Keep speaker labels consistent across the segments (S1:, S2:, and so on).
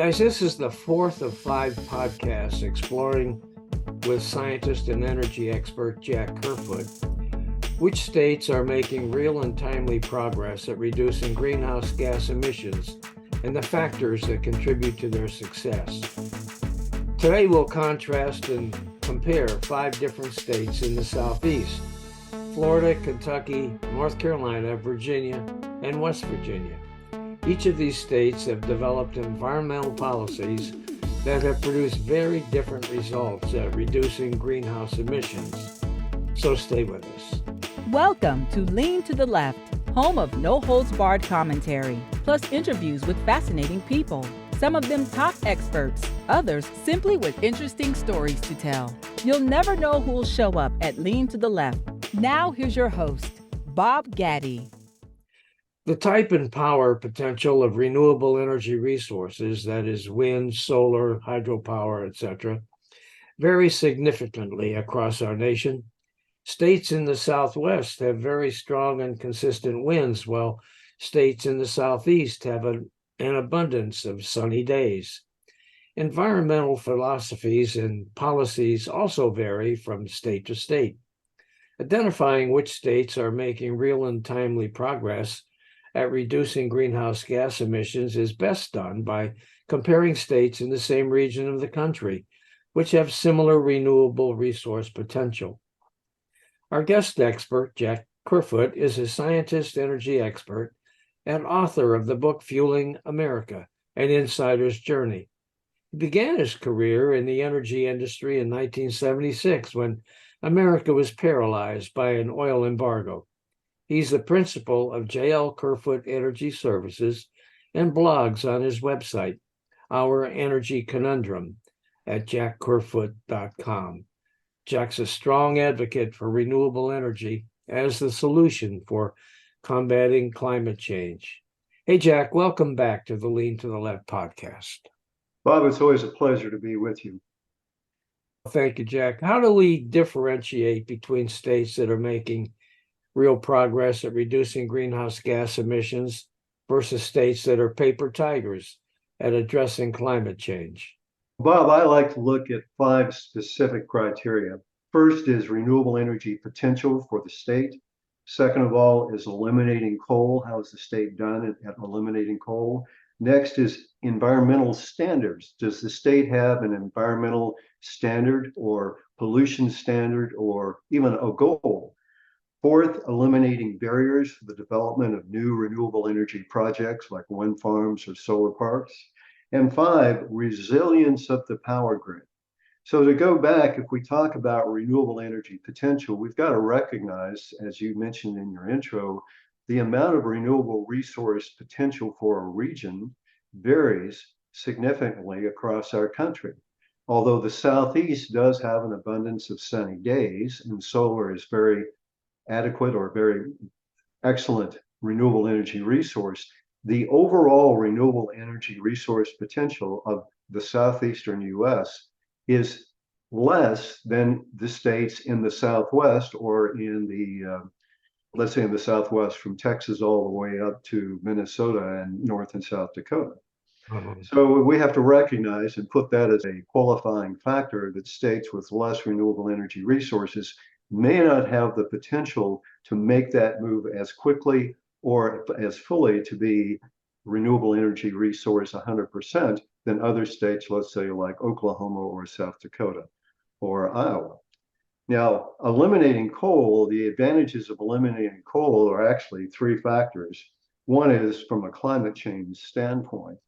S1: Guys, this is the fourth of 5 podcasts exploring with scientist and energy expert Jack Kerfoot which states are making real and timely progress at reducing greenhouse gas emissions and the factors that contribute to their success. Today we'll contrast and compare 5 different states in the Southeast: Florida, Kentucky, North Carolina, Virginia, and West Virginia. Each of these states have developed environmental policies that have produced very different results at reducing greenhouse emissions. So stay with us.
S2: Welcome to Lean to the Left, home of no-holds-barred commentary, plus interviews with fascinating people. Some of them top experts, others simply with interesting stories to tell. You'll never know who'll show up at Lean to the Left. Now here's your host, Bob Gaddy.
S1: The type and power potential of renewable energy resources, that is wind, solar, hydropower, etc., varies significantly across our nation. States in the Southwest have very strong and consistent winds, while states in the Southeast have an abundance of sunny days. Environmental philosophies and policies also vary from state to state. Identifying which states are making real and timely progress at reducing greenhouse gas emissions is best done by comparing states in the same region of the country, which have similar renewable resource potential. Our guest expert, Jack Kerfoot, is a scientist, energy expert, and author of the book Fueling America: An Insider's Journey. He began his career in the energy industry in 1976 when America was paralyzed by an oil embargo. He's the principal of J.L. Kerfoot Energy Services and blogs on his website, Our Energy Conundrum, at jackkerfoot.com. Jack's a strong advocate for renewable energy as the solution for combating climate change. Hey, Jack, welcome back to the Lean to the Left podcast.
S3: Bob, it's always a pleasure to be with you.
S1: Thank you, Jack. How do we differentiate between states that are making real progress at reducing greenhouse gas emissions versus states that are paper tigers at addressing climate change?
S3: Bob, I like to look at 5 specific criteria. First is renewable energy potential for the state. Second of all is eliminating coal. How is the state done at eliminating coal? Next is environmental standards. Does the state have an environmental standard or pollution standard or even a goal? Fourth, eliminating barriers for the development of new renewable energy projects like wind farms or solar parks. And 5, resilience of the power grid. So to go back, if we talk about renewable energy potential, we've got to recognize, as you mentioned in your intro, the amount of renewable resource potential for a region varies significantly across our country. Although the Southeast does have an abundance of sunny days and solar is very adequate or very excellent renewable energy resource, the overall renewable energy resource potential of the southeastern U.S. is less than the states in the Southwest or in the, let's say in the Southwest from Texas all the way up to Minnesota and North and South Dakota. So we have to recognize and put that as a qualifying factor that states with less renewable energy resources may not have the potential to make that move as quickly or as fully to be renewable energy resource 100% than other states, let's say like Oklahoma or South Dakota or Iowa. Now, eliminating coal, the advantages of eliminating coal are actually 3 factors. One is from a climate change standpoint.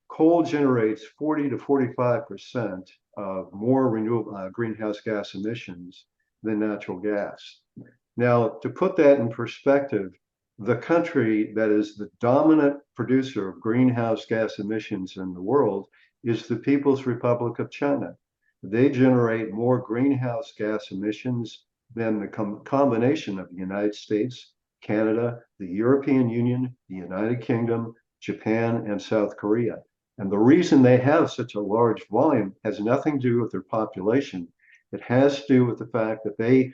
S3: Coal generates 40 to 45% of more renewable greenhouse gas emissions than natural gas. Now, to put that in perspective, the country that is the dominant producer of greenhouse gas emissions in the world is the People's Republic of China. They generate more greenhouse gas emissions than the combination of the United States, Canada, the European Union, the United Kingdom, Japan, and South Korea. And the reason they have such a large volume has nothing to do with their population. It has to do with the fact that they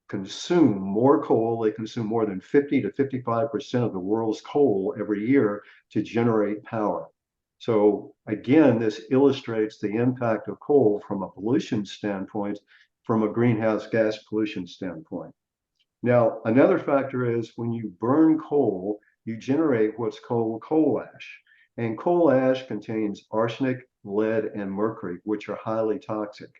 S3: consume more coal. They consume more than 50 to 55% of the world's coal every year to generate power. So again, this illustrates the impact of coal from a pollution standpoint, from a greenhouse gas pollution standpoint. Now, another factor is when you burn coal, you generate what's called coal ash. And coal ash contains arsenic, lead, and mercury, which are highly toxic.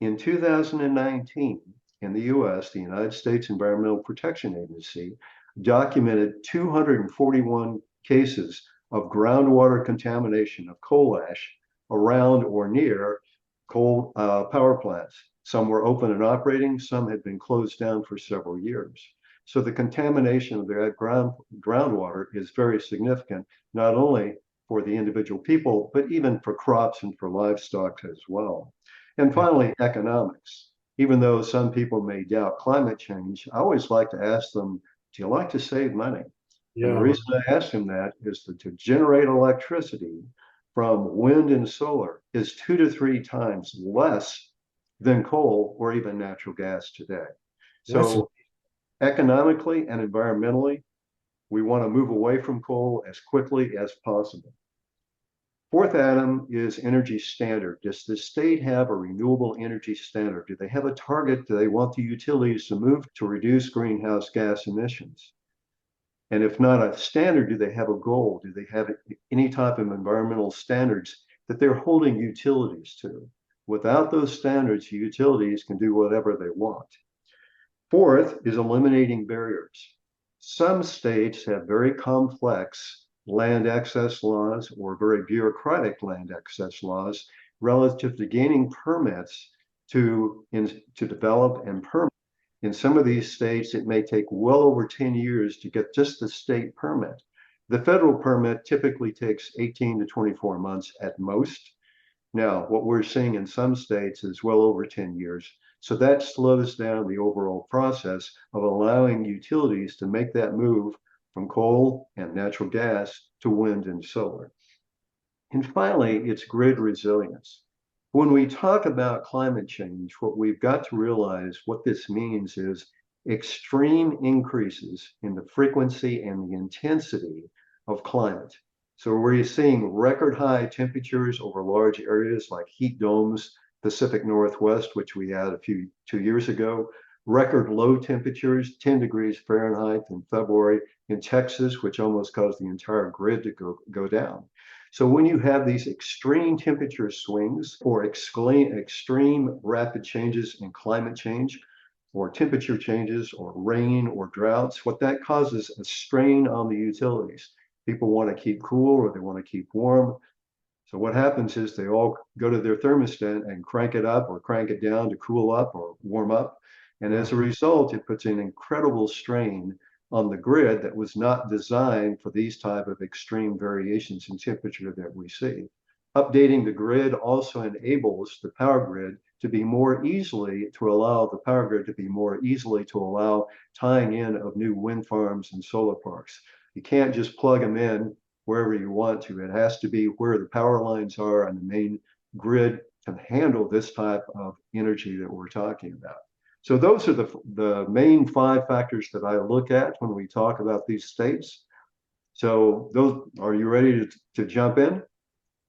S3: In 2019, in the US, the United States Environmental Protection Agency documented 241 cases of groundwater contamination of coal ash around or near coal power plants. Some were open and operating, some had been closed down for several years. So the contamination of their groundwater is very significant, not only for the individual people, but even for crops and for livestock as well. And finally, economics. Even though some people may doubt climate change, I always like to ask them, do you like to save money? And the
S1: Yeah,
S3: reason I ask them that is that to generate electricity from wind and solar is 2 to 3 times less than coal or even natural gas today.
S1: that's
S3: So economically and environmentally, we want to move away from coal as quickly as possible. Fourth item is energy standard. Does the state have a renewable energy standard? Do they have a target? Do they want the utilities to move to reduce greenhouse gas emissions? And if not a standard, do they have a goal? Do they have any type of environmental standards that they're holding utilities to? Without those standards, utilities can do whatever they want. Fourth is eliminating barriers. Some states have very complex land access laws or very bureaucratic land access laws relative to gaining permits to develop and permit. In some of these states, it may take well over 10 years to get just the state permit. The federal permit typically takes 18 to 24 months at most. Now, what we're seeing in some states is well over 10 years. So that slows down the overall process of allowing utilities to make that move from coal and natural gas to wind and solar. And finally, it's grid resilience. When we talk about climate change, what we've got to realize what this means is extreme increases in the frequency and the intensity of climate. So we're seeing record high temperatures over large areas like heat domes, Pacific Northwest, which we had 2 years ago, record low temperatures, 10 degrees Fahrenheit in February in Texas, which almost caused the entire grid to go down. So when you have these extreme temperature swings or extreme rapid changes in climate change, or temperature changes, or rain, or droughts, what that causes is a strain on the utilities. People want to keep cool or they want to keep warm. So what happens is they all go to their thermostat and crank it up or crank it down to cool up or warm up. And as a result, it puts an incredible strain on the grid that was not designed for these type of extreme variations in temperature that we see. Updating the grid also enables the power grid to be more easily to allow tying in of new wind farms and solar parks. You can't just plug them in wherever you want to. It has to be where the power lines are and the main grid can handle this type of energy that we're talking about. So those are the main 5 factors that I look at when we talk about these states. So are you ready to jump in?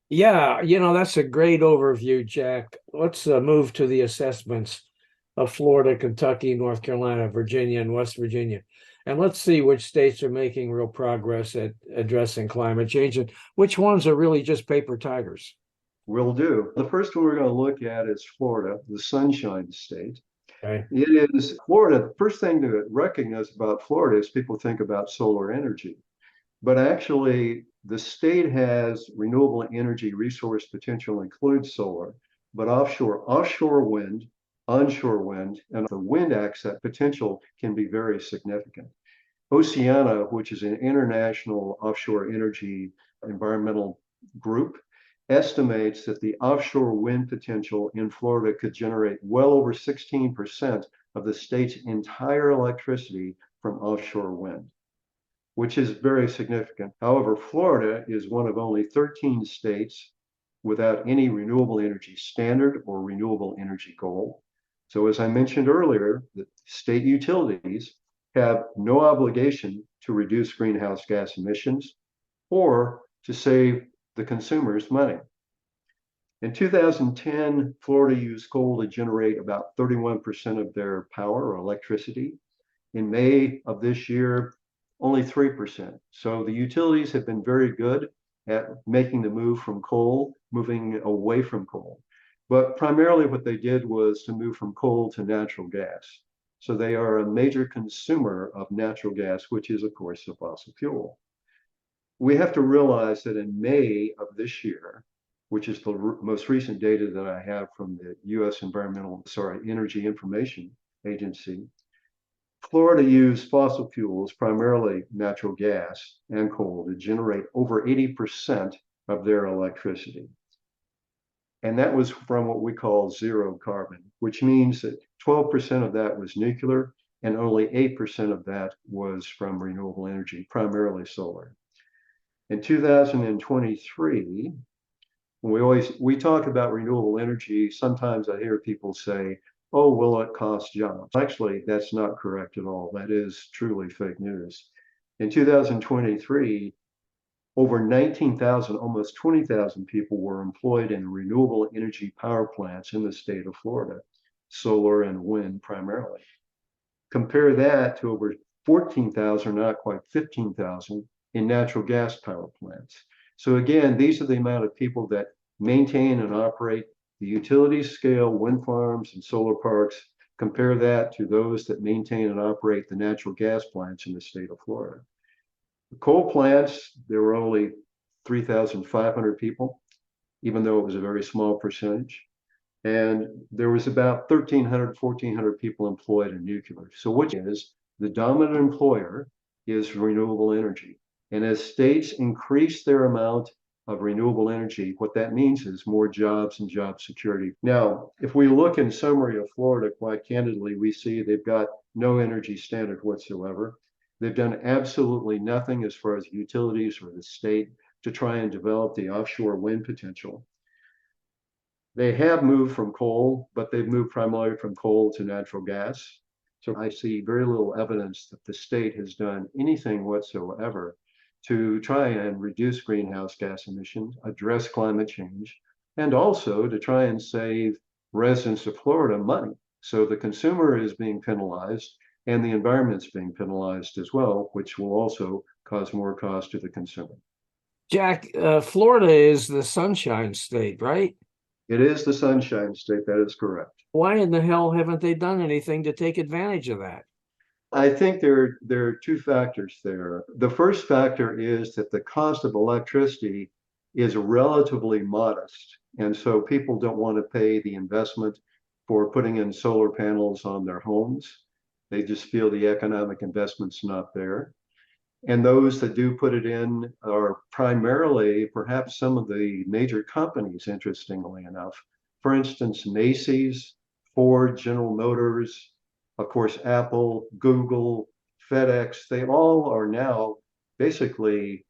S1: Yeah, that's a great overview, Jack. Let's move to the assessments of Florida, Kentucky, North Carolina, Virginia, and West Virginia. And let's see which states are making real progress at addressing climate change and which ones are really just paper tigers.
S3: Will do. The first one we're going to look at is Florida, the Sunshine State.
S1: Okay.
S3: It is Florida. The first thing to recognize about Florida is people think about solar energy. But actually, the state has renewable energy resource potential includes solar, but offshore wind, onshore wind, and the wind access potential can be very significant. Oceana, which is an international offshore energy environmental group, estimates that the offshore wind potential in Florida could generate well over 16% of the state's entire electricity from offshore wind, which is very significant. However, Florida is one of only 13 states without any renewable energy standard or renewable energy goal. So as I mentioned earlier, the state utilities have no obligation to reduce greenhouse gas emissions or to save the consumers money. In 2010, Florida used coal to generate about 31% of their power or electricity. In May of this year, only 3%. So the utilities have been very good at making the move from coal, moving away from coal. But primarily what they did was to move from coal to natural gas. So they are a major consumer of natural gas, which is, of course, a fossil fuel. We have to realize that in May of this year, which is the most recent data that I have from the U.S. Energy Information Agency, Florida used fossil fuels, primarily natural gas and coal, to generate over 80% of their electricity. And that was from what we call zero carbon, which means that 12% of that was nuclear and only 8% of that was from renewable energy, primarily solar. In 2023, we talk about renewable energy. Sometimes I hear people say, oh, will it cost jobs? Actually, that's not correct at all. That is truly fake news. In 2023, over 19,000, almost 20,000 people were employed in renewable energy power plants in the state of Florida, solar and wind primarily. Compare that to over 14,000, not quite 15,000, in natural gas power plants. So again, these are the amount of people that maintain and operate the utility scale wind farms and solar parks. Compare that to those that maintain and operate the natural gas plants in the state of Florida. The coal plants, there were only 3,500 people, even though it was a very small percentage. And there was about 1,300, 1,400 people employed in nuclear. So which is the dominant employer is renewable energy. And as states increase their amount of renewable energy, what that means is more jobs and job security. Now, if we look in summary of Florida, quite candidly, we see they've got no energy standard whatsoever. They've done absolutely nothing as far as utilities or the state to try and develop the offshore wind potential. They have moved from coal, but they've moved primarily from coal to natural gas. So I see very little evidence that the state has done anything whatsoever to try and reduce greenhouse gas emissions, address climate change, and also to try and save residents of Florida money. So the consumer is being penalized and the environment's being penalized as well, which will also cause more cost to the consumer.
S1: Jack, Florida is the Sunshine State, right?
S3: It is the Sunshine State, that is correct.
S1: Why in the hell haven't they done anything to take advantage of that?
S3: I think there are two factors there. The first factor is that the cost of electricity is relatively modest. And so people don't want to pay the investment for putting in solar panels on their homes. They just feel the economic investment's not there. And those that do put it in are primarily perhaps some of the major companies, interestingly enough. For instance, Macy's, Ford, General Motors, of course, Apple, Google, FedEx, they all are now basically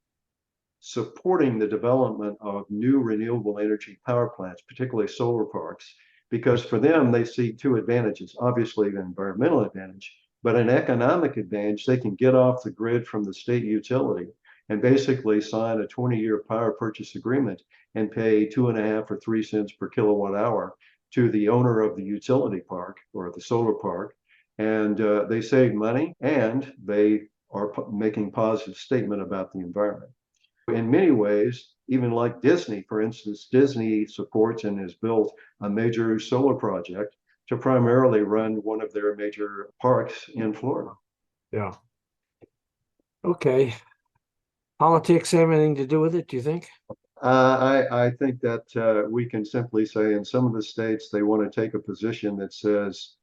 S3: supporting the development of new renewable energy power plants, particularly solar parks, because for them, they see two advantages, obviously an environmental advantage, but an economic advantage. They can get off the grid from the state utility and basically sign a 20-year power purchase agreement and pay 2.5 or 3 cents per kilowatt hour to the owner of the utility park or the solar park. And they save money and they are making positive statement about the environment. In many ways, even like Disney, for instance, Disney supports and has built a major solar project to primarily run one of their major parks in Florida.
S1: Yeah. Okay. Politics have anything to do with it, do you think?
S3: I think that we can simply say in some of the states, they want to take a position that says,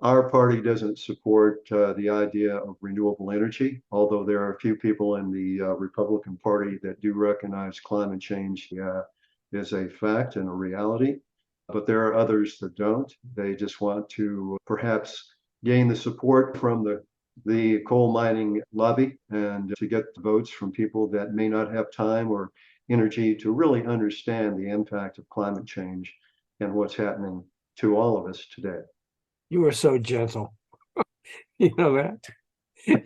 S3: our party doesn't support the idea of renewable energy, although there are a few people in the Republican Party that do recognize climate change is a fact and a reality. But there are others that don't. They just want to perhaps gain the support from the coal mining lobby and to get votes from people that may not have time or energy to really understand the impact of climate change and what's happening to all of us today.
S1: You are so gentle. You know that?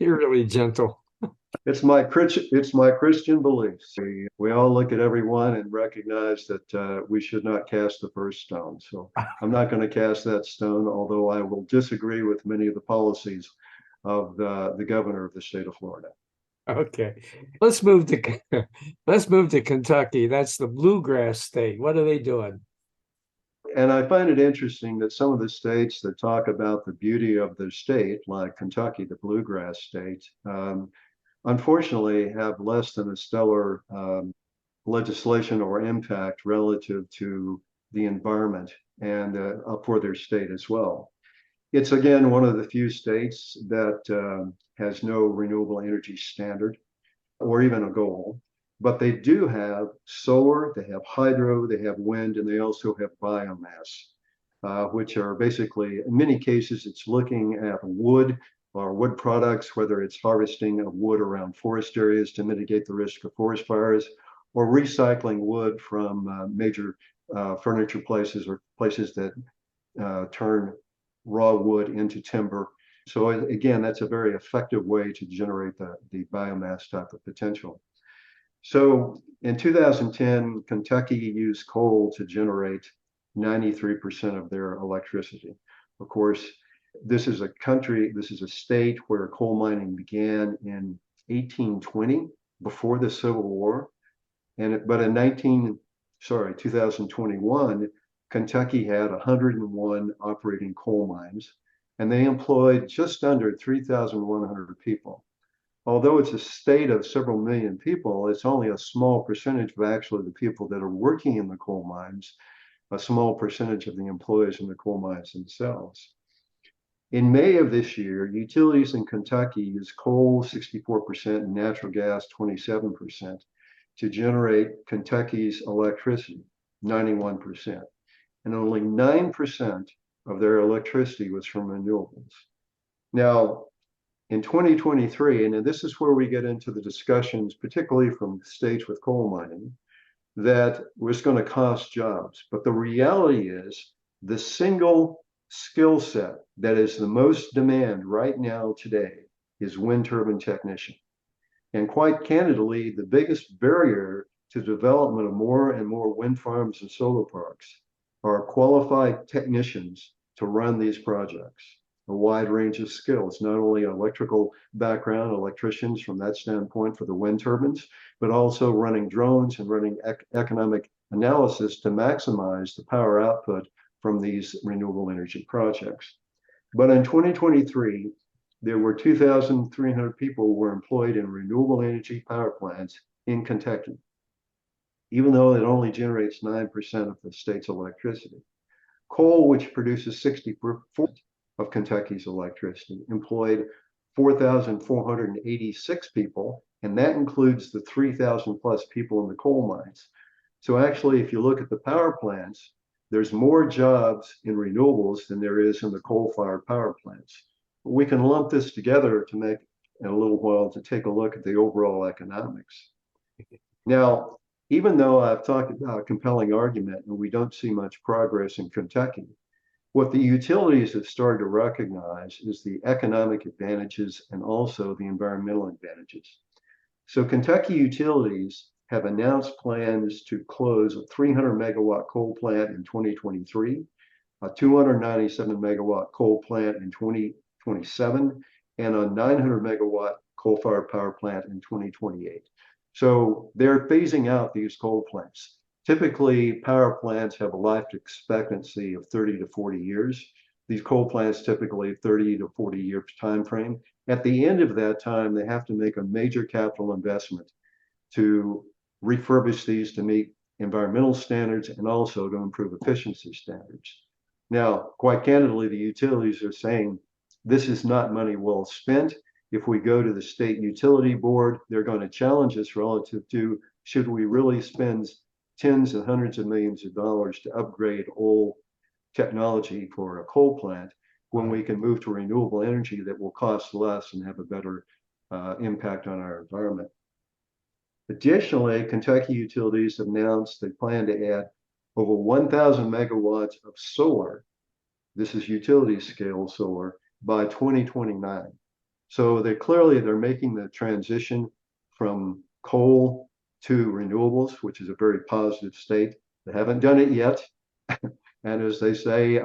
S1: You're really gentle.
S3: It's my Christian beliefs. We all look at everyone and recognize that we should not cast the first stone. So I'm not going to cast that stone, although I will disagree with many of the policies of the governor of the state of Florida.
S1: Okay, let's move to let's move to Kentucky. That's the bluegrass state. What are they doing?
S3: And I find it interesting that some of the states that talk about the beauty of their state, like Kentucky, the bluegrass state, unfortunately have less than a stellar legislation or impact relative to the environment and for their state as well. It's again one of the few states that has no renewable energy standard or even a goal, but they do have solar, they have hydro, they have wind, and they also have biomass, which are basically, in many cases, it's looking at wood or wood products, whether it's harvesting of wood around forest areas to mitigate the risk of forest fires, or recycling wood from major furniture places or places that turn raw wood into timber. So again, that's a very effective way to generate the biomass type of potential. So in 2010, Kentucky used coal to generate 93% of their electricity. Of course, this is a state where coal mining began in 1820, before the Civil War. But in 2021, Kentucky had 101 operating coal mines, and they employed just under 3,100 people. Although it's a state of several million people, it's only a small percentage of actually the people that are working in the coal mines, a small percentage of the employees in the coal mines themselves. In May of this year, utilities in Kentucky used coal 64% and natural gas 27% to generate Kentucky's electricity, 91%. And only 9% of their electricity was from renewables. Now, in 2023, and this is where we get into the discussions, particularly from states with coal mining, that was going to cost jobs. But the reality is the single skill set that is the most demand right now today is wind turbine technician. And quite candidly, the biggest barrier to development of more and more wind farms and solar parks are qualified technicians to run these projects. A wide range of skills, not only electrical background, electricians from that standpoint for the wind turbines, but also running drones and running economic analysis to maximize the power output from these renewable energy projects. But in 2023, there were 2,300 people who were employed in renewable energy power plants in Kentucky, even though it only generates 9% of the state's electricity. Coal, which produces 60% of Kentucky's electricity, employed 4,486 people, and that includes the 3,000 plus people in the coal mines. So actually, if you look at the power plants, there's more jobs in renewables than there is in the coal-fired power plants. We can lump this together to make, in a little while, to take a look at the overall economics. Now, even though I've talked about a compelling argument and we don't see much progress in Kentucky, what the utilities have started to recognize is the economic advantages and also the environmental advantages. So Kentucky utilities have announced plans to close a 300 megawatt coal plant in 2023, a 297 megawatt coal plant in 2027, and a 900 megawatt coal-fired power plant in 2028. So they're phasing out these coal plants. Typically, power plants have a life expectancy of 30 to 40 years. These coal plants typically 30 to 40 years time frame. At the end of that time, they have to make a major capital investment to refurbish these to meet environmental standards and also to improve efficiency standards. Now, quite candidly, the utilities are saying this is not money well spent. If we go to the state utility board, they're going to challenge us relative to should we really spend tens and hundreds of millions of dollars to upgrade old technology for a coal plant when we can move to renewable energy that will cost less and have a better impact on our environment. Additionally, Kentucky utilities have announced they plan to add over 1,000 megawatts of solar. This is utility scale solar by 2029. So they're making the transition from coal to renewables, which is a very positive state. They haven't done it yet. And as they say,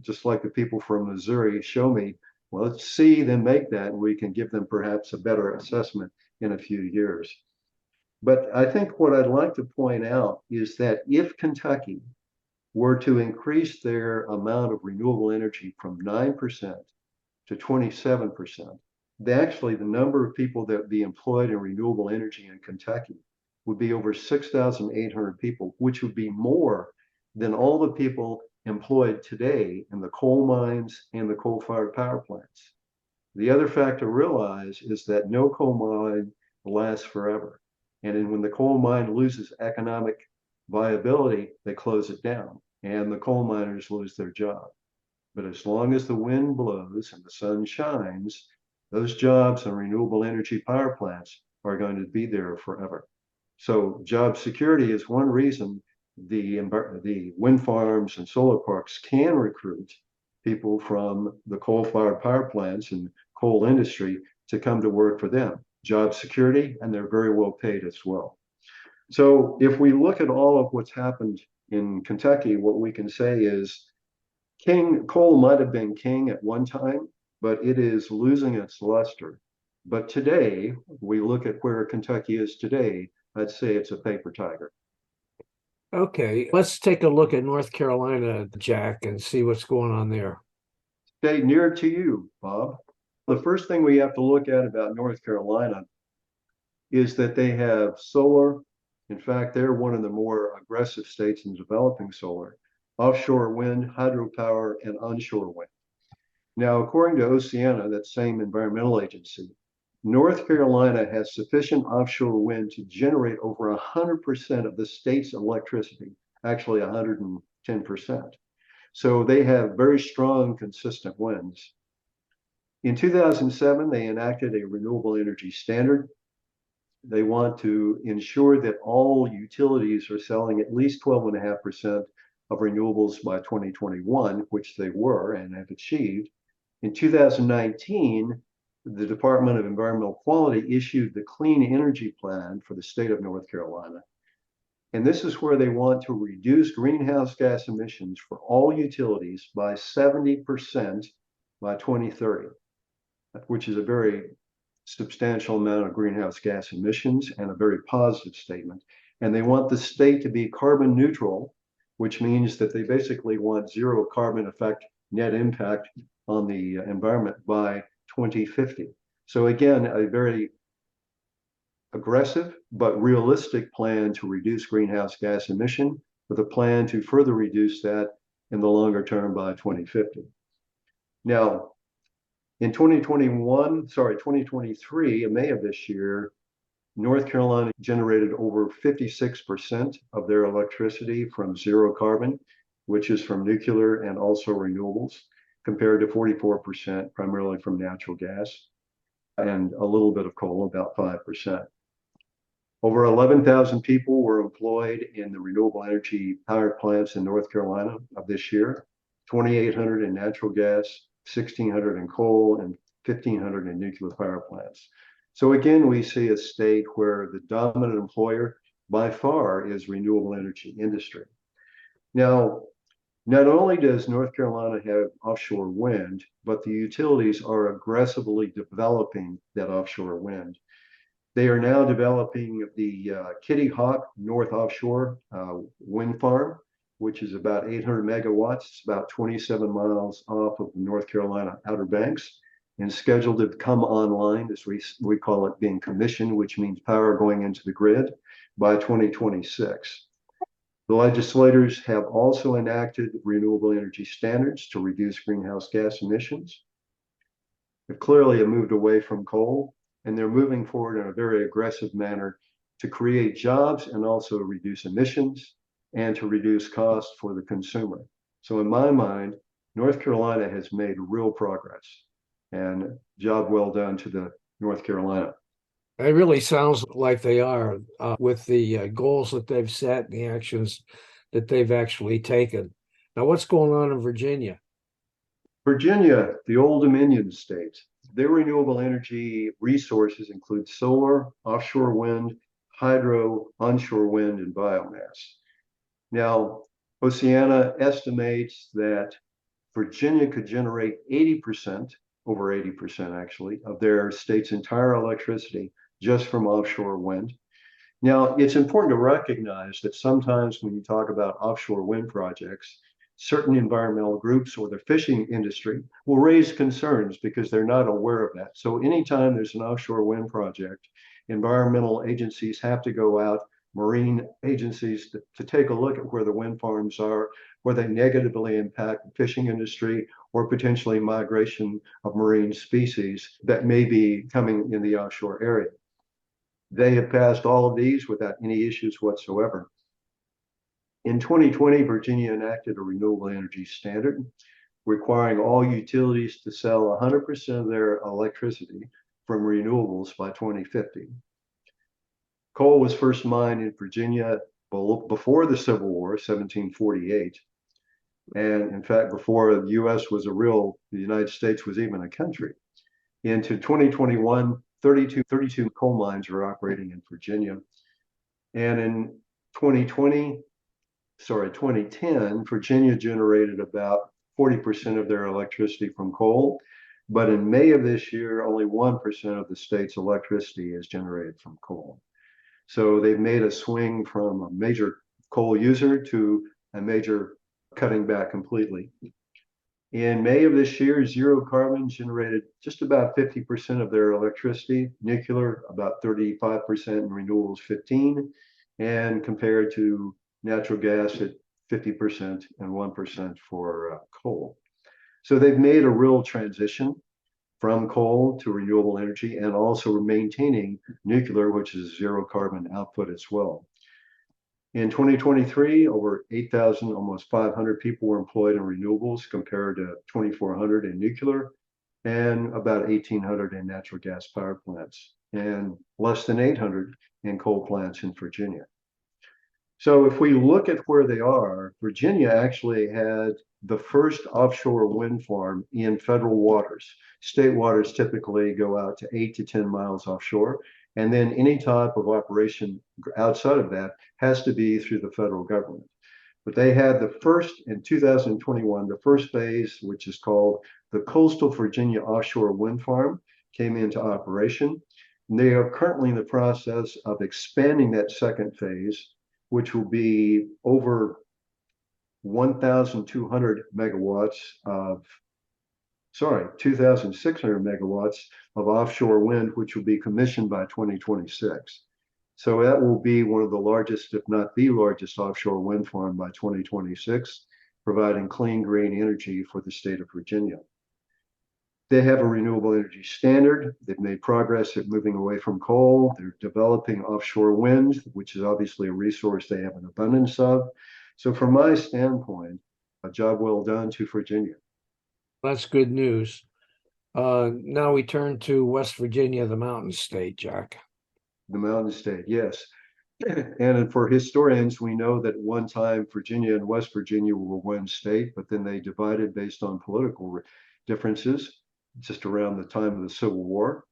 S3: just like the people from Missouri, show me, well, let's see them make that, and we can give them perhaps a better assessment in a few years. But I think what I'd like to point out is that if Kentucky were to increase their amount of renewable energy from 9% to 27%, actually the number of people that would be employed in renewable energy in Kentucky would be over 6,800 people, which would be more than all the people employed today in the coal mines and the coal-fired power plants. The other fact to realize is that no coal mine lasts forever. And when the coal mine loses economic viability, they close it down and the coal miners lose their job. But as long as the wind blows and the sun shines, those jobs in renewable energy power plants are going to be there forever. So job security is one reason the wind farms and solar parks can recruit people from the coal-fired power plants and coal industry to come to work for them. Job security, and they're very well paid as well. So if we look at all of what's happened in Kentucky, what we can say is coal might have been king at one time, but it is losing its luster. But today, we look at where Kentucky is today, I'd say it's a paper tiger.
S1: Okay, let's take a look at North Carolina, Jack, and see what's going on there.
S3: Stay near to you, Bob. The first thing we have to look at about North Carolina is that they have solar. In fact, they're one of the more aggressive states in developing solar, offshore wind, hydropower, and onshore wind. Now, according to Oceana, that same environmental agency, North Carolina has sufficient offshore wind to generate over 100% of the state's electricity, actually 110%. So they have very strong, consistent winds. In 2007, they enacted a renewable energy standard. They want to ensure that all utilities are selling at least 12.5% of renewables by 2021, which they were and have achieved. In 2019, the Department of Environmental Quality issued the Clean Energy Plan for the state of North Carolina. And this is where they want to reduce greenhouse gas emissions for all utilities by 70% by 2030, which is a very substantial amount of greenhouse gas emissions and a very positive statement. And they want the state to be carbon neutral, which means that they basically want zero carbon effect net impact on the environment by 2050. So again, a very aggressive but realistic plan to reduce greenhouse gas emission with a plan to further reduce that in the longer term by 2050. Now, in 2023, in May of this year, North Carolina generated over 56% of their electricity from zero carbon, which is from nuclear and also renewables, compared to 44% primarily from natural gas and a little bit of coal, about 5%. Over 11,000 people were employed in the renewable energy power plants in North Carolina of this year, 2,800 in natural gas, 1,600 in coal, and 1,500 in nuclear power plants. So again, we see a state where the dominant employer by far is renewable energy industry. Now, not only does North Carolina have offshore wind, but the utilities are aggressively developing that offshore wind. They are now developing the Kitty Hawk North Offshore wind farm, which is about 800 megawatts. It's about 27 miles off of the North Carolina Outer Banks and scheduled to come online, as we call it, being commissioned, which means power going into the grid by 2026. The legislators have also enacted renewable energy standards to reduce greenhouse gas emissions. They clearly have moved away from coal, and they're moving forward in a very aggressive manner to create jobs and also reduce emissions and to reduce costs for the consumer. So in my mind, North Carolina has made real progress, and job well done to the North Carolina.
S1: It really sounds like they are with the goals that they've set and the actions that they've actually taken. Now, what's going on in Virginia?
S3: Virginia, the Old Dominion state. Their renewable energy resources include solar, offshore wind, hydro, onshore wind, and biomass. Now, Oceana estimates that Virginia could generate 80%, over 80% actually, of their state's entire electricity just from offshore wind. Now, it's important to recognize that sometimes when you talk about offshore wind projects, certain environmental groups or the fishing industry will raise concerns because they're not aware of that. So anytime there's an offshore wind project, environmental agencies have to go out, marine agencies to take a look at where the wind farms are, where they negatively impact the fishing industry or potentially migration of marine species that may be coming in the offshore area. They have passed all of these without any issues whatsoever. In 2020, Virginia enacted a renewable energy standard requiring all utilities to sell 100% of their electricity from renewables by 2050. Coal was first mined in Virginia before the Civil War, 1748. And in fact, before the US was the United States was even a country. Into 2021, 32 coal mines are operating in Virginia. And in 2010, Virginia generated about 40% of their electricity from coal. But in May of this year, only 1% of the state's electricity is generated from coal. So they've made a swing from a major coal user to a major cutting back completely. In May of this year, Zero Carbon generated just about 50% of their electricity, nuclear about 35%, and renewables 15%, and compared to natural gas at 50% and 1% for coal. So they've made a real transition from coal to renewable energy and also maintaining nuclear, which is zero carbon output as well. In 2023, over 8,000, almost 500 people were employed in renewables compared to 2,400 in nuclear and about 1,800 in natural gas power plants and less than 800 in coal plants in Virginia. So if we look at where they are, Virginia actually had the first offshore wind farm in federal waters. State waters typically go out to 8 to 10 miles offshore. And then any type of operation outside of that has to be through the federal government. But they had the first, in 2021, the first phase, which is called the Coastal Virginia Offshore Wind Farm, came into operation. And they are currently in the process of expanding that second phase, which will be over 1,200 megawatts of 2,600 megawatts of offshore wind, which will be commissioned by 2026. So that will be one of the largest, if not the largest, offshore wind farm by 2026, providing clean, green energy for the state of Virginia. They have a renewable energy standard. They've made progress at moving away from coal. They're developing offshore wind, which is obviously a resource they have an abundance of. So from my standpoint, a job well done to Virginia.
S1: That's good news. Now we turn to West Virginia, the mountain state, Jack.
S3: The mountain state, yes. And for historians, we know that one time Virginia and West Virginia were one state, but then they divided based on political differences just around the time of the Civil War.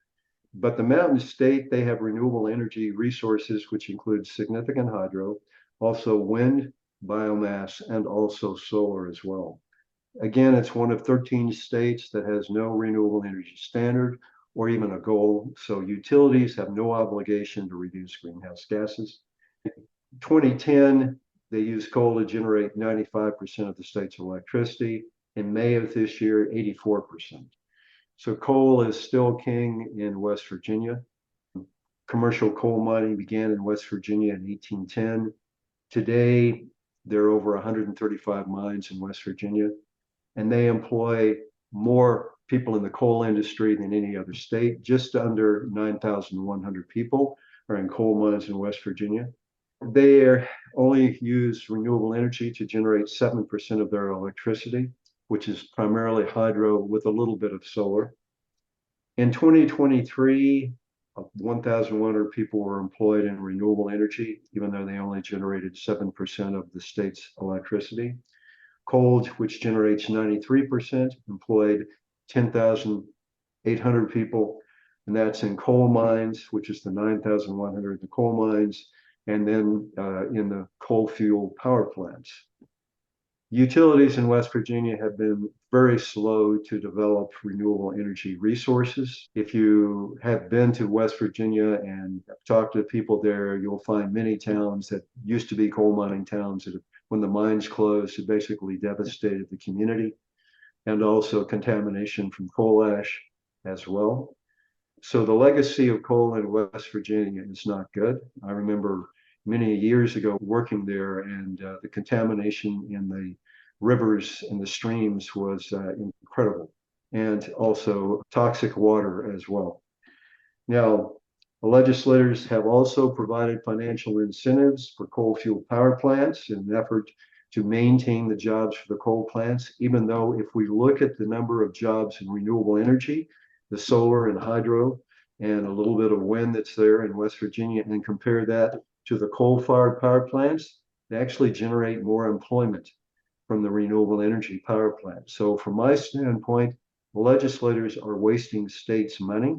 S3: But the mountain state, they have renewable energy resources, which include significant hydro, also wind, biomass, and also solar as well. Again, it's one of 13 states that has no renewable energy standard or even a goal. So utilities have no obligation to reduce greenhouse gases. In 2010, they used coal to generate 95% of the state's electricity. In May of this year, 84%. So coal is still king in West Virginia. Commercial coal mining began in West Virginia in 1810. Today, there are over 135 mines in West Virginia, and they employ more people in the coal industry than any other state. Just under 9,100 people are in coal mines in West Virginia. They only use renewable energy to generate 7% of their electricity, which is primarily hydro with a little bit of solar. In 2023, 1,100 people were employed in renewable energy, even though they only generated 7% of the state's electricity. Coal, which generates 93%, employed 10,000 800 people, and that's in coal mines, which is the 9,100 in the coal mines, and then in the coal fuel power plants. Utilities in West Virginia have been very slow to develop renewable energy resources. If you have been to West Virginia and talked to people there, you'll find many towns that used to be coal mining towns that, when the mines closed, it basically devastated the community, and also contamination from coal ash as well. So the legacy of coal in West Virginia is not good. I remember many years ago working there, and the contamination in the rivers and the streams was incredible, and also toxic water as well. Now, the legislators have also provided financial incentives for coal fuel power plants in an effort to maintain the jobs for the coal plants, even though if we look at the number of jobs in renewable energy, the solar and hydro, and a little bit of wind that's there in West Virginia, and compare that to the coal-fired power plants, they actually generate more employment from the renewable energy power plant. So from my standpoint, legislators are wasting states' money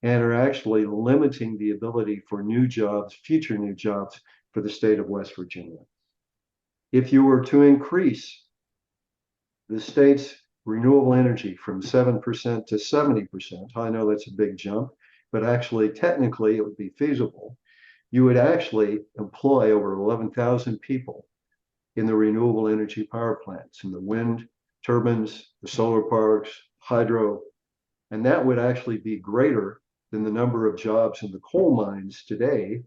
S3: and are actually limiting the ability for new jobs, future new jobs for the state of West Virginia. If you were to increase the state's renewable energy from 7% to 70%, I know that's a big jump, but actually technically it would be feasible. You would actually employ over 11,000 people in the renewable energy power plants, in the wind turbines, the solar parks, hydro, and that would actually be greater than the number of jobs in the coal mines today,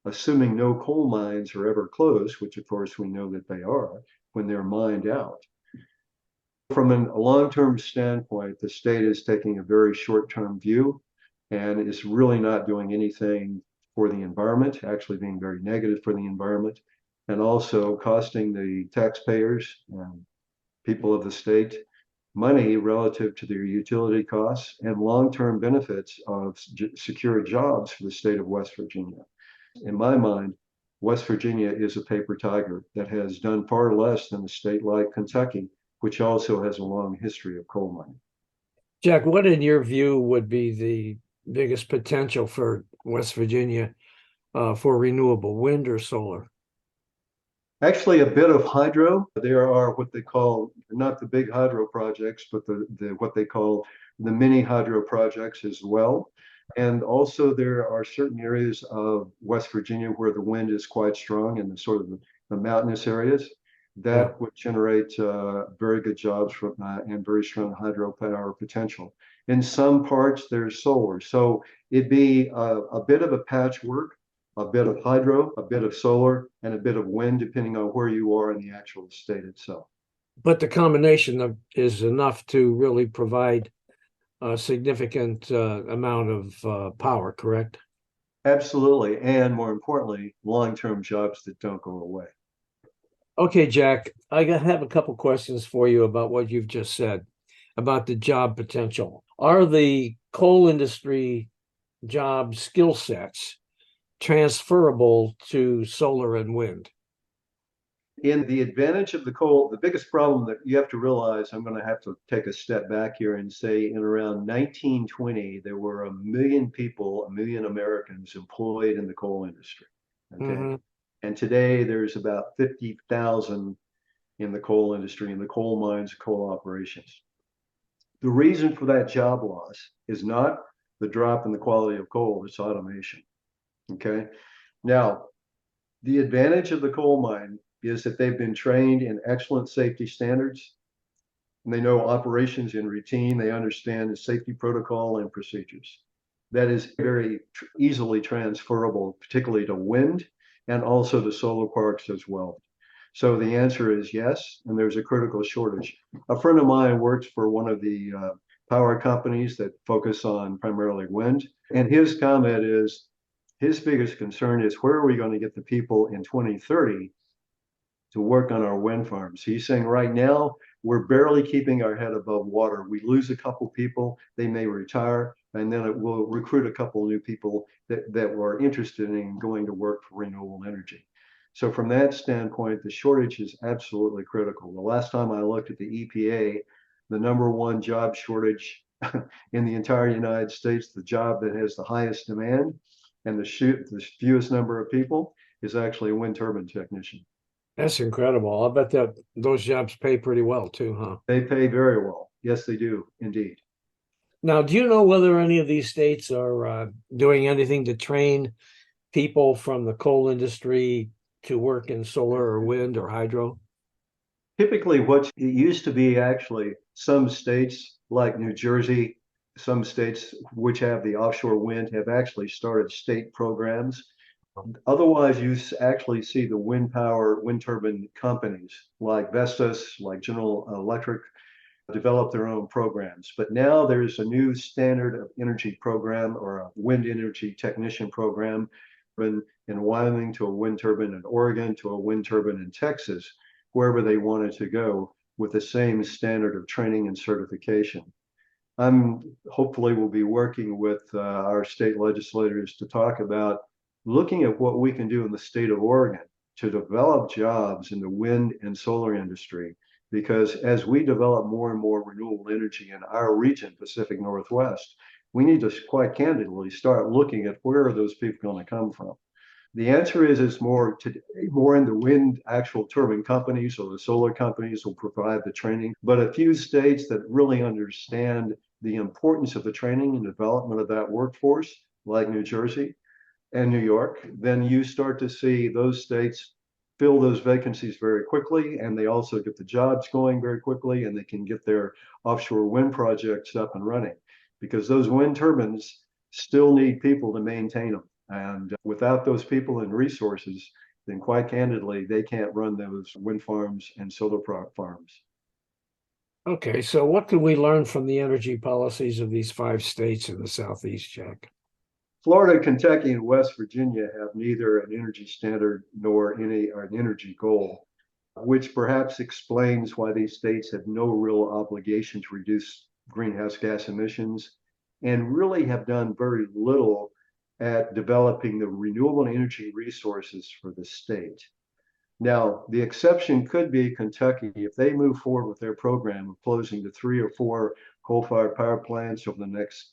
S3: assuming no coal mines are ever closed, which of course we know that they are when they're mined out. From a long-term standpoint, the state is taking a very short-term view and is really not doing anything for the environment, actually being very negative for the environment, and also costing the taxpayers and people of the state money relative to their utility costs and long-term benefits of secure jobs for the state of West Virginia. In my mind, West Virginia is a paper tiger that has done far less than a state like Kentucky, which also has a long history of coal mining.
S1: Jack, what in your view would be the biggest potential for West Virginia for renewable, wind or solar?
S3: Actually, a bit of hydro. There are what they call, not the big hydro projects, but what they call the mini hydro projects as well. And also there are certain areas of West Virginia where the wind is quite strong in the sort of the mountainous areas that would generate very good jobs from, and very strong hydropower potential. In some parts, there's solar. So it'd be a bit of a patchwork, a bit of hydro, a bit of solar, and a bit of wind, depending on where you are in the actual state itself.
S1: But the combination is enough to really provide a significant amount of power, correct?
S3: Absolutely. And more importantly, long-term jobs that don't go away.
S1: Okay, Jack, I have a couple questions for you about what you've just said about the job potential. Are the coal industry job skill sets transferable to solar and wind?
S3: In the advantage of the coal, the biggest problem that you have to realize, I'm going to have to take a step back here and say in around 1920, there were 1 million people, 1 million Americans employed in the coal industry. Okay. Mm-hmm. And today there's about 50,000 in the coal industry, in the coal mines, coal operations. The reason for that job loss is not the drop in the quality of coal, it's automation. Okay. Now, the advantage of the coal mine is that they've been trained in excellent safety standards, and they know operations in routine. They understand the safety protocol and procedures. That is very easily transferable, particularly to wind and also to solar parks as well. So the answer is yes, and there's a critical shortage. A friend of mine works for one of the power companies that focus on primarily wind, and his comment is, his biggest concern is where are we going to get the people in 2030 to work on our wind farms? He's saying right now, we're barely keeping our head above water. We lose a couple people, they may retire, and then it will recruit a couple new people that were interested in going to work for renewable energy. So from that standpoint, the shortage is absolutely critical. The last time I looked at the EPA, the #1 job shortage in the entire United States, the job that has the highest demand and the fewest number of people is actually a wind turbine technician.
S1: That's incredible. I bet that those jobs pay pretty well too, huh?
S3: They pay very well. Yes, they do indeed.
S1: Now, do you know whether any of these states are doing anything to train people from the coal industry to work in solar or wind or hydro?
S3: Typically, what it used to be actually some states like New Jersey, some states which have the offshore wind have actually started state programs. Otherwise, you actually see the wind turbine companies like Vestas, like General Electric, develop their own programs. But now there's a new standard of energy program or a wind energy technician program in Wyoming to a wind turbine in Oregon to a wind turbine in Texas, wherever they wanted to go with the same standard of training and certification. I'm hopefully will be working with our state legislators to talk about looking at what we can do in the state of Oregon to develop jobs in the wind and solar industry. Because as we develop more and more renewable energy in our region, Pacific Northwest, we need to quite candidly start looking at where are those people going to come from. The answer is it's more in the wind actual turbine companies or the solar companies will provide the training, but a few states that really understand the importance of the training and development of that workforce, like New Jersey and New York, then you start to see those states fill those vacancies very quickly, and they also get the jobs going very quickly, and they can get their offshore wind projects up and running because those wind turbines still need people to maintain them. And without those people and resources, then quite candidly, they can't run those wind farms and solar farms.
S1: Okay, so what can we learn from the energy policies of these 5 states in the Southeast, Jack?
S3: Florida, Kentucky, and West Virginia have neither an energy standard nor an energy goal, which perhaps explains why these states have no real obligation to reduce greenhouse gas emissions and really have done very little at developing the renewable energy resources for the state. Now, the exception could be Kentucky. If they move forward with their program of closing the 3 or 4 coal-fired power plants over the next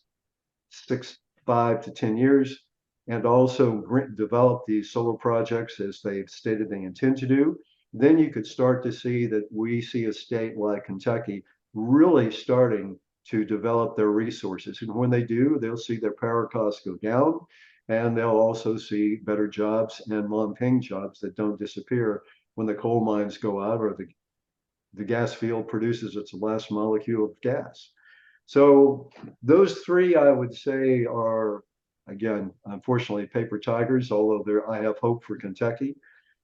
S3: 5 to 10 years, and also develop these solar projects as they've stated they intend to do, then you could start to see that we see a state like Kentucky really starting to develop their resources. And when they do, they'll see their power costs go down, and they'll also see better jobs and long-paying jobs that don't disappear when the coal mines go out or the gas field produces its last molecule of gas. So those 3, I would say, are, again, unfortunately, paper tigers, although I have hope for Kentucky.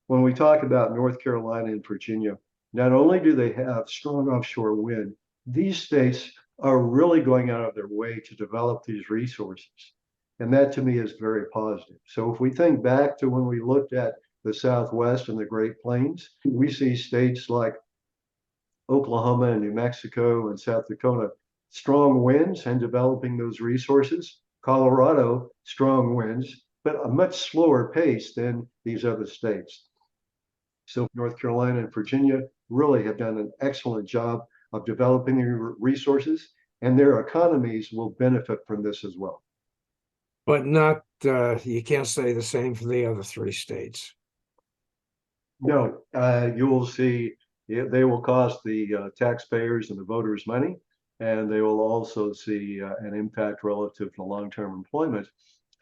S3: When we talk about North Carolina and Virginia, not only do they have strong offshore wind, these states are really going out of their way to develop these resources. And that to me is very positive. So if we think back to when we looked at the Southwest and the Great Plains, we see states like Oklahoma and New Mexico and South Dakota, strong winds and developing those resources. Colorado, strong winds, but a much slower pace than these other states. So North Carolina and Virginia really have done an excellent job of developing their resources, and their economies will benefit from this as well.
S1: But not, you can't say the same for the other 3 states.
S3: No, you will see they will cost the taxpayers and the voters money, and they will also see an impact relative to long-term employment.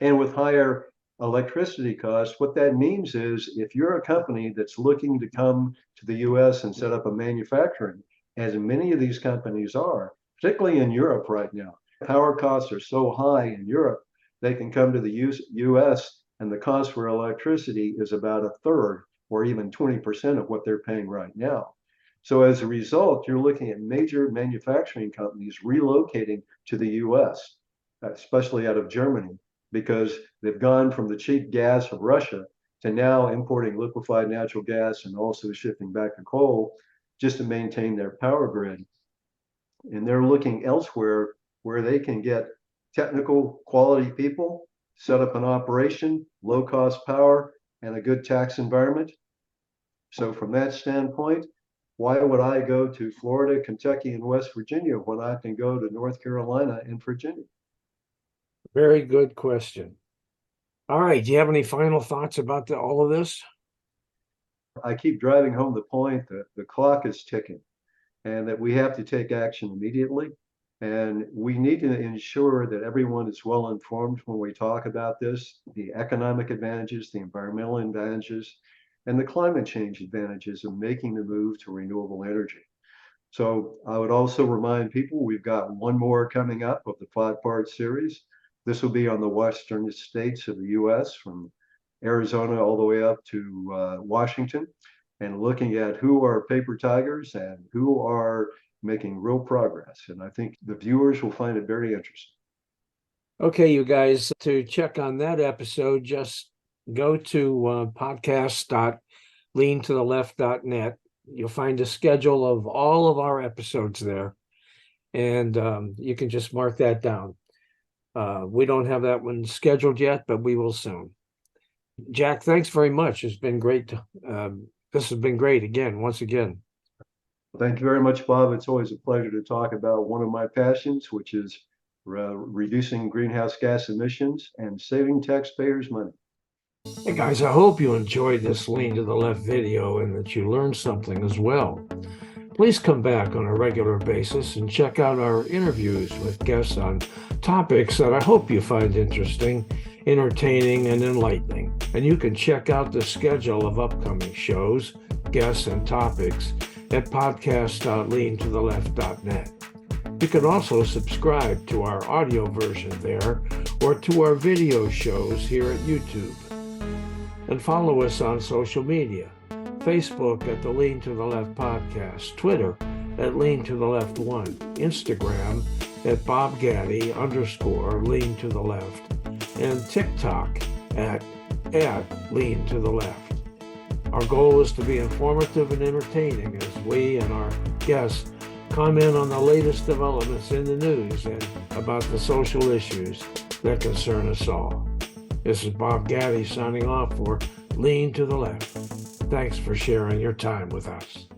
S3: And with higher electricity costs, what that means is if you're a company that's looking to come to the US and set up a manufacturing, as many of these companies are, particularly in Europe right now, power costs are so high in Europe, they can come to the US and the cost for electricity is about a third or even 20% of what they're paying right now. So as a result, you're looking at major manufacturing companies relocating to the US, especially out of Germany, because they've gone from the cheap gas of Russia to now importing liquefied natural gas and also shifting back to coal just to maintain their power grid. And they're looking elsewhere where they can get technical quality people, set up an operation, low cost power, and a good tax environment. So from that standpoint, Why would I go to Florida, Kentucky, and West Virginia when I can go to North Carolina and Virginia?
S1: Very good question. All right. Do you have any final thoughts about all of this?
S3: I keep driving home the point that the clock is ticking and that we have to take action immediately. And we need to ensure that everyone is well informed when we talk about this, the economic advantages, the environmental advantages, and the climate change advantages of making the move to renewable energy. So I would also remind people we've got one more coming up of the 5-part series. This will be on the western states of the US, from Arizona all the way up to Washington, and looking at who are paper tigers and who are making real progress. And I think the viewers will find it very interesting.
S1: Okay, you guys, to check on that episode, just go to podcast.leantotheleft.net. You'll find a schedule of all of our episodes there, and you can just mark that down. We don't have that one scheduled yet, but we will soon. Jack, thanks very much. It's been great. This has been great once again.
S3: Thank you very much, Bob. It's always a pleasure to talk about one of my passions, which is reducing greenhouse gas emissions and saving taxpayers money.
S1: Hey guys, I hope you enjoyed this Lean to the Left video and that you learned something as well. Please come back on a regular basis and check out our interviews with guests on topics that I hope you find interesting, entertaining, and enlightening. And you can check out the schedule of upcoming shows, guests, and topics at podcast.leantotheleft.net. You can also subscribe to our audio version there or to our video shows here at YouTube. And follow us on social media, Facebook at the Lean to the Left Podcast, Twitter at Lean to the Left 1, Instagram at BobGaddy_Lean to the Left, and TikTok at Lean to the Left. Our goal is to be informative and entertaining as we and our guests comment on the latest developments in the news and about the social issues that concern us all. This is Bob Gaddy signing off for Lean to the Left. Thanks for sharing your time with us.